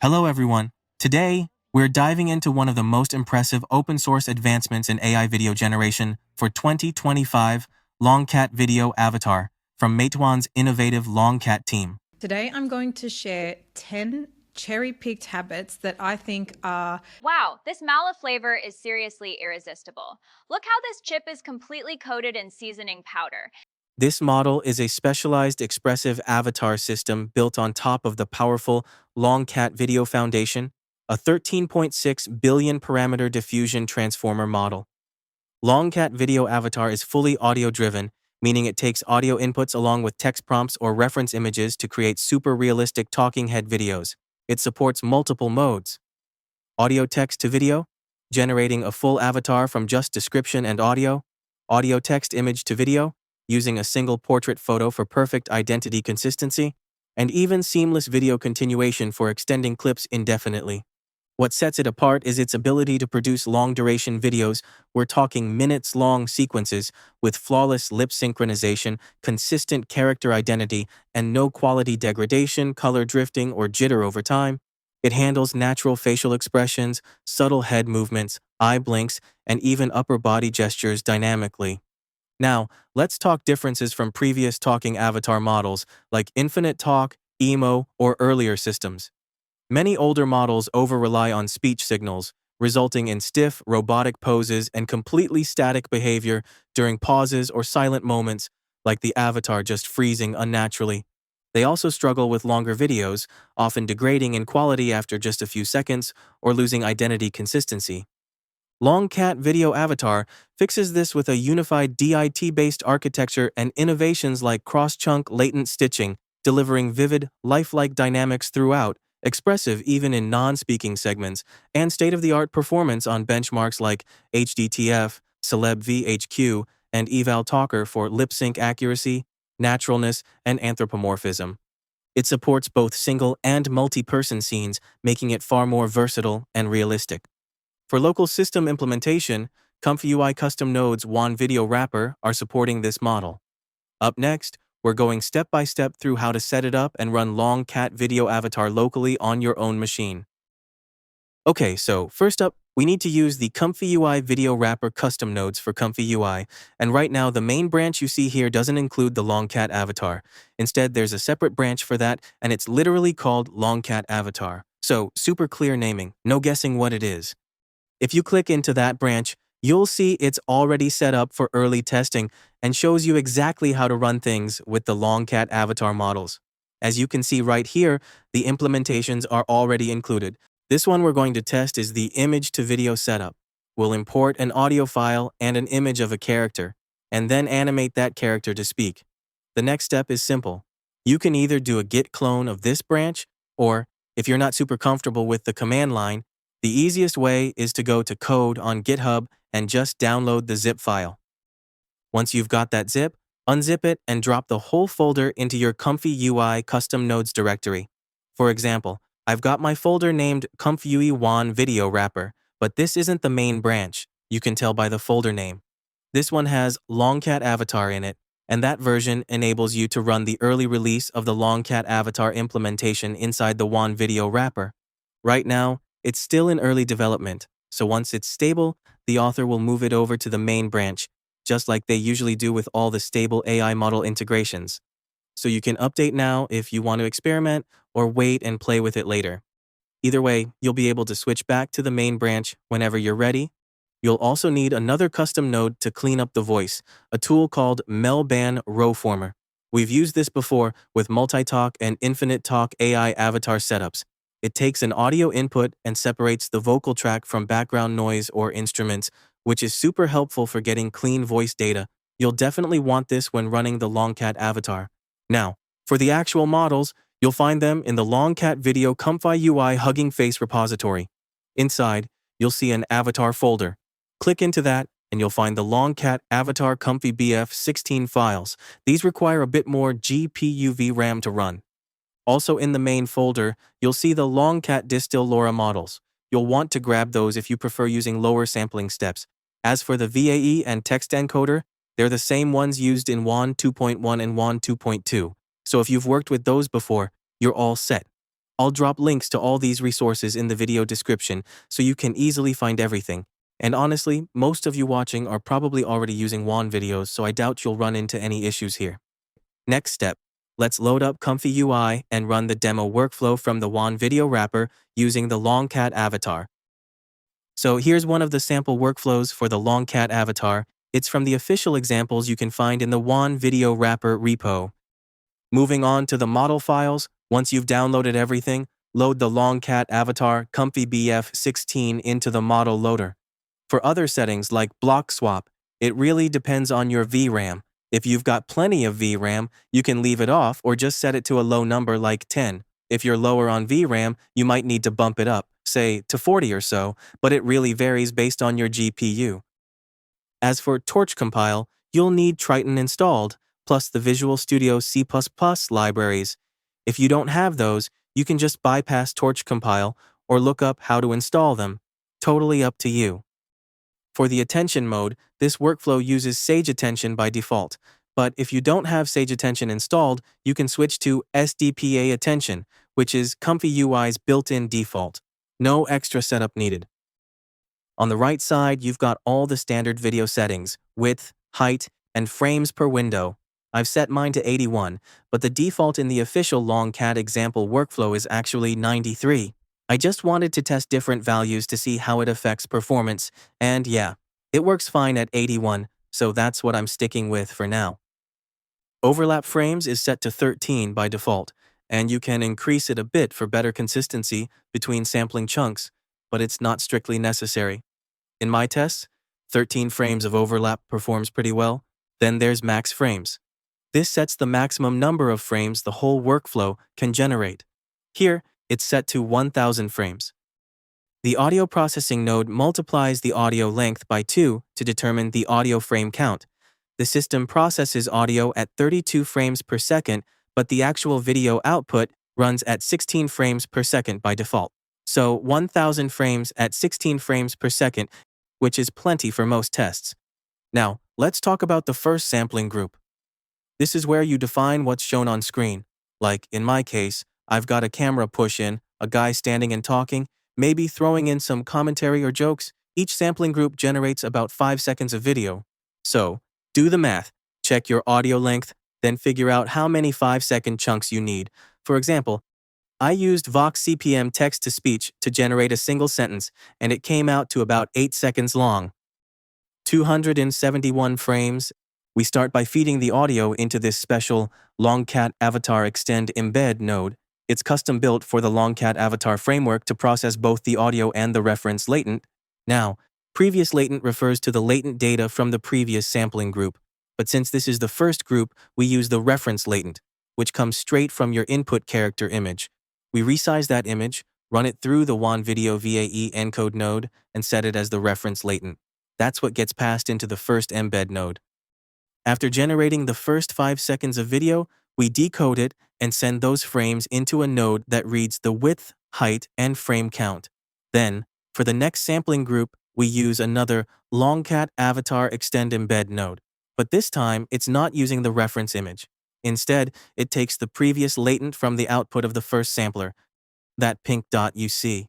Hello everyone. Today, we're diving into one of the most impressive open source advancements in AI video generation for 2025, LongCat-Video-Avatar, from Meituan's innovative LongCat team. Today, I'm going to share 10 cherry-picked habits that I think are... Wow, this mala flavor is seriously irresistible. Look how this chip is completely coated in seasoning powder. This model is a specialized expressive avatar system built on top of the powerful LongCat Video Foundation, a 13.6 billion parameter diffusion transformer model. LongCat Video Avatar is fully audio-driven, meaning it takes audio inputs along with text prompts or reference images to create super realistic talking head videos. It supports multiple modes. Audio text to video, generating a full avatar from just description and audio. Audio text image to video, using a single portrait photo for perfect identity consistency. And even seamless video continuation for extending clips indefinitely. What sets it apart is its ability to produce long-duration videos. We're talking minutes-long sequences with flawless lip synchronization, consistent character identity, and no quality degradation, color drifting, or jitter over time. It handles natural facial expressions, subtle head movements, eye blinks, and even upper body gestures dynamically. Now, let's talk differences from previous talking avatar models like Infinite Talk, Emo, or earlier systems. Many older models over-rely on speech signals, resulting in stiff, robotic poses and completely static behavior during pauses or silent moments, like the avatar just freezing unnaturally. They also struggle with longer videos, often degrading in quality after just a few seconds or losing identity consistency. LongCat Video-Avatar fixes this with a unified DIT-based architecture and innovations like cross-chunk latent stitching, delivering vivid, lifelike dynamics throughout, expressive even in non-speaking segments, and state-of-the-art performance on benchmarks like HDTF, Celeb VHQ, and Eval Talker for lip-sync accuracy, naturalness, and anthropomorphism. It supports both single and multi-person scenes, making it far more versatile and realistic. For local system implementation, ComfyUI custom nodes WAN Video Wrapper are supporting this model. Up next, we're going step-by-step through how to set it up and run LongCat Video Avatar locally on your own machine. Okay, so first up, we need to use the ComfyUI Video Wrapper custom nodes for ComfyUI, and right now the main branch you see here doesn't include the LongCat Avatar. Instead, there's a separate branch for that, and it's literally called LongCat Avatar. So, super clear naming, no guessing what it is. If you click into that branch, you'll see it's already set up for early testing and shows you exactly how to run things with the LongCat Avatar models. As you can see right here, the implementations are already included. This one we're going to test is the image to video setup. We'll import an audio file and an image of a character, and then animate that character to speak. The next step is simple. You can either do a git clone of this branch, or if you're not super comfortable with the command line, the easiest way is to go to code on GitHub and just download the zip file. Once you've got that zip, unzip it and drop the whole folder into your ComfyUI custom nodes directory. For example, I've got my folder named ComfyUI WAN Video Wrapper, but this isn't the main branch. You can tell by the folder name. This one has LongCat Avatar in it, and that version enables you to run the early release of the LongCat Avatar implementation inside the WAN Video Wrapper. Right now, it's still in early development, so once it's stable, the author will move it over to the main branch, just like they usually do with all the stable AI model integrations. So you can update now if you want to experiment, or wait and play with it later. Either way, you'll be able to switch back to the main branch whenever you're ready. You'll also need another custom node to clean up the voice, a tool called Mel-BAN-RoFormer. We've used this before with multi-talk and infinite talk AI avatar setups. It takes an audio input and separates the vocal track from background noise or instruments, which is super helpful for getting clean voice data. You'll definitely want this when running the LongCat Avatar. Now, for the actual models, you'll find them in the LongCat Video ComfyUI Hugging Face repository. Inside, you'll see an avatar folder. Click into that, and you'll find the LongCat Avatar Comfy BF 16 files. These require a bit more GPU RAM to run. Also in the main folder, you'll see the LongCat Distill LoRa models. You'll want to grab those if you prefer using lower sampling steps. As for the VAE and text encoder, they're the same ones used in WAN 2.1 and WAN 2.2. So if you've worked with those before, you're all set. I'll drop links to all these resources in the video description so you can easily find everything. And honestly, most of you watching are probably already using WAN videos, so I doubt you'll run into any issues here. Next step, let's load up ComfyUI and run the demo workflow from the WAN video wrapper using the LongCat Avatar. So here's one of the sample workflows for the LongCat Avatar. It's from the official examples you can find in the WAN video wrapper repo. Moving on to the model files, once you've downloaded everything, load the LongCat Avatar ComfyBF16 into the model loader. For other settings like block swap, it really depends on your VRAM. If you've got plenty of VRAM, you can leave it off or just set it to a low number like 10. If you're lower on VRAM, you might need to bump it up, say to 40 or so, but it really varies based on your GPU. As for Torch Compile, you'll need Triton installed, plus the Visual Studio C++ libraries. If you don't have those, you can just bypass Torch Compile or look up how to install them. Totally up to you. For the attention mode, this workflow uses Sage Attention by default, but if you don't have Sage Attention installed, you can switch to SDPA Attention, which is ComfyUI's built-in default. No extra setup needed. On the right side, you've got all the standard video settings, width, height, and frames per window. I've set mine to 81, but the default in the official LongCat example workflow is actually 93. I just wanted to test different values to see how it affects performance, and yeah, it works fine at 81, so that's what I'm sticking with for now. Overlap frames is set to 13 by default, and you can increase it a bit for better consistency between sampling chunks, but it's not strictly necessary. In my tests, 13 frames of overlap performs pretty well. Then there's max frames. This sets the maximum number of frames the whole workflow can generate. Here, it's set to 1000 frames. The audio processing node multiplies the audio length by 2 to determine the audio frame count. The system processes audio at 32 frames per second, but the actual video output runs at 16 frames per second by default. So 1000 frames at 16 frames per second, which is plenty for most tests. Now, let's talk about the first sampling group. This is where you define what's shown on screen. Like, in my case, I've got a camera push-in, a guy standing and talking, maybe throwing in some commentary or jokes. Each sampling group generates about 5 seconds of video. So, do the math, check your audio length, then figure out how many 5-second chunks you need. For example, I used Vox CPM text-to-speech to generate a single sentence, and it came out to about 8 seconds long. 271 frames. We start by feeding the audio into this special LongCat Avatar Extend Embed node. It's custom built for the LongCat Avatar framework to process both the audio and the reference latent. Now, previous latent refers to the latent data from the previous sampling group, but since this is the first group, we use the reference latent, which comes straight from your input character image. We resize that image, run it through the WAN Video VAE encode node, and set it as the reference latent. That's what gets passed into the first embed node. After generating the first 5 seconds of video, we decode it and send those frames into a node that reads the width, height, and frame count. Then, for the next sampling group, we use another LongCat Avatar Extend Embed node. But this time, it's not using the reference image. Instead, it takes the previous latent from the output of the first sampler, that pink dot you see.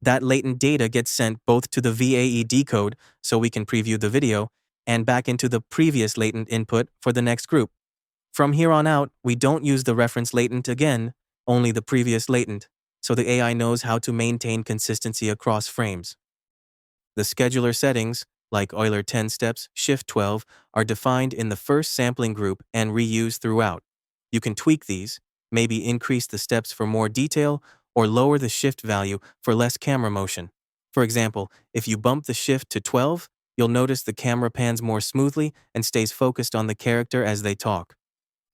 That latent data gets sent both to the VAE decode, so we can preview the video, and back into the previous latent input for the next group. From here on out, we don't use the reference latent again, only the previous latent, so the AI knows how to maintain consistency across frames. The scheduler settings, like Euler 10 steps, Shift 12, are defined in the first sampling group and reused throughout. You can tweak these, maybe increase the steps for more detail, or lower the shift value for less camera motion. For example, if you bump the shift to 12, you'll notice the camera pans more smoothly and stays focused on the character as they talk.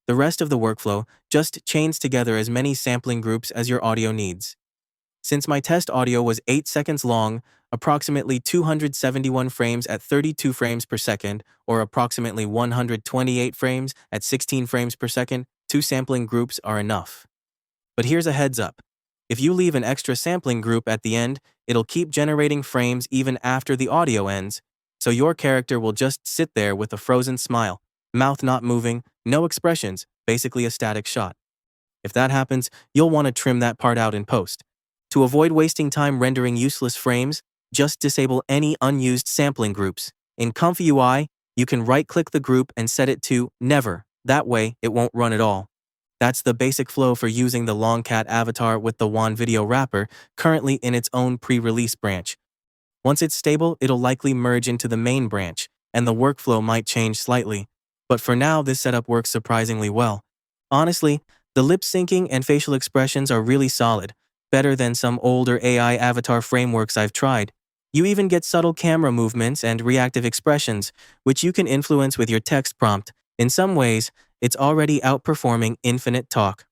The rest of the workflow just chains together as many sampling groups as your audio needs. Since my test audio was 8 seconds long, approximately 271 frames at 32 frames per second, or approximately 128 frames at 16 frames per second, 2 sampling groups are enough. But here's a heads up. If you leave an extra sampling group at the end, it'll keep generating frames even after the audio ends, so your character will just sit there with a frozen smile, mouth not moving, no expressions, basically a static shot. If that happens, you'll want to trim that part out in post. To avoid wasting time rendering useless frames, just disable any unused sampling groups. In ComfyUI, you can right-click the group and set it to Never. That way, it won't run at all. That's the basic flow for using the LongCat Avatar with the WAN video wrapper, currently in its own pre-release branch. Once it's stable, it'll likely merge into the main branch, and the workflow might change slightly. But for now, this setup works surprisingly well. Honestly, the lip syncing and facial expressions are really solid, better than some older AI avatar frameworks I've tried. You even get subtle camera movements and reactive expressions, which you can influence with your text prompt. In some ways, it's already outperforming infinite talk.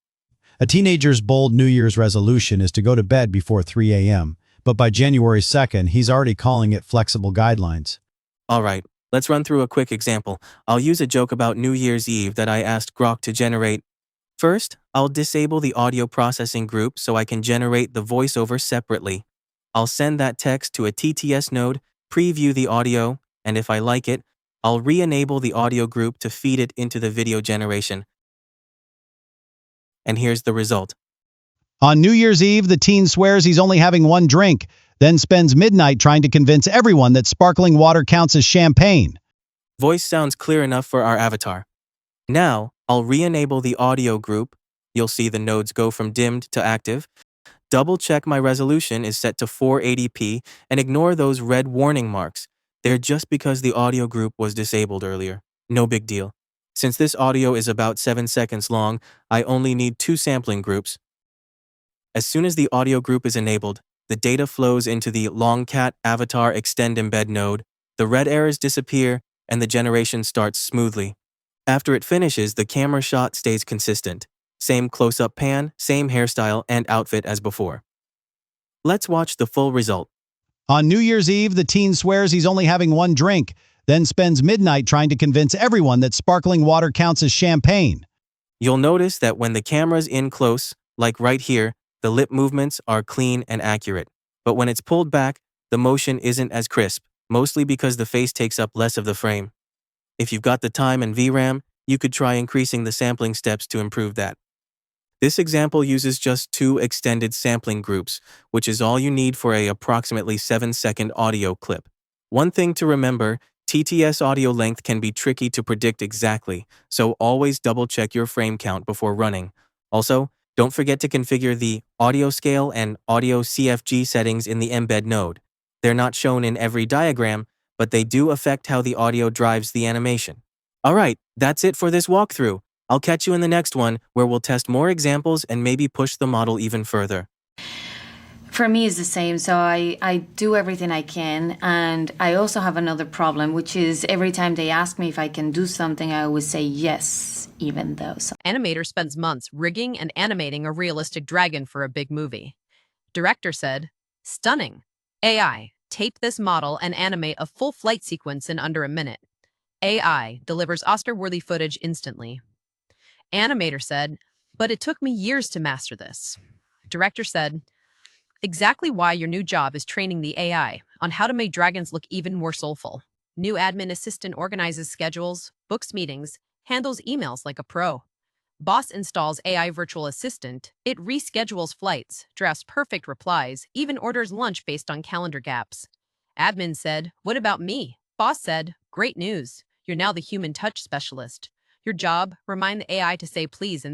A teenager's bold New Year's resolution is to go to bed before 3 a.m., but by January 2nd, he's already calling it flexible guidelines. Alright, let's run through a quick example. I'll use a joke about New Year's Eve that I asked Grok to generate. First, I'll disable the audio processing group so I can generate the voiceover separately. I'll send that text to a TTS node, preview the audio, and if I like it, I'll re-enable the audio group to feed it into the video generation. And here's the result. On New Year's Eve, the teen swears he's only having one drink, then spends midnight trying to convince everyone that sparkling water counts as champagne. Voice sounds clear enough for our avatar. Now, I'll re-enable the audio group. You'll see the nodes go from dimmed to active. Double-check my resolution is set to 480p and ignore those red warning marks. They're just because the audio group was disabled earlier. No big deal. Since this audio is about 7 seconds long, I only need 2 sampling groups. As soon as the audio group is enabled, the data flows into the LongCat Avatar Extend Embed node, the red errors disappear, and the generation starts smoothly. After it finishes, the camera shot stays consistent. Same close-up pan, same hairstyle and outfit as before. Let's watch the full result. On New Year's Eve, the teen swears he's only having one drink, then spends midnight trying to convince everyone that sparkling water counts as champagne. You'll notice that when the camera's in close, like right here, the lip movements are clean and accurate. But when it's pulled back, the motion isn't as crisp, mostly because the face takes up less of the frame. If you've got the time and VRAM, you could try increasing the sampling steps to improve that. This example uses just 2 extended sampling groups, which is all you need for a approximately 7-second audio clip. One thing to remember, TTS audio length can be tricky to predict exactly, so always double-check your frame count before running. Also, don't forget to configure the audio scale and audio CFG settings in the embed node. They're not shown in every diagram, but they do affect how the audio drives the animation. Alright, that's it for this walkthrough. I'll catch you in the next one, where we'll test more examples and maybe push the model even further. For me, it's the same. So I do everything I can. And I also have another problem, which is every time they ask me if I can do something, I always say yes, even though. Animator spends months rigging and animating a realistic dragon for a big movie. Director said, "Stunning. AI, tape this model and animate a full flight sequence in under a minute. AI delivers Oscar-worthy footage instantly." Animator said, "But it took me years to master this." Director said, "Exactly why your new job is training the AI on how to make dragons look even more soulful. New admin assistant organizes schedules, books meetings, handles emails like a pro. Boss installs AI virtual assistant. It reschedules flights, drafts perfect replies, even orders lunch based on calendar gaps." Admin said, "What about me?" Boss said, "Great news. You're now the human touch specialist. Your job, remind the AI to say please and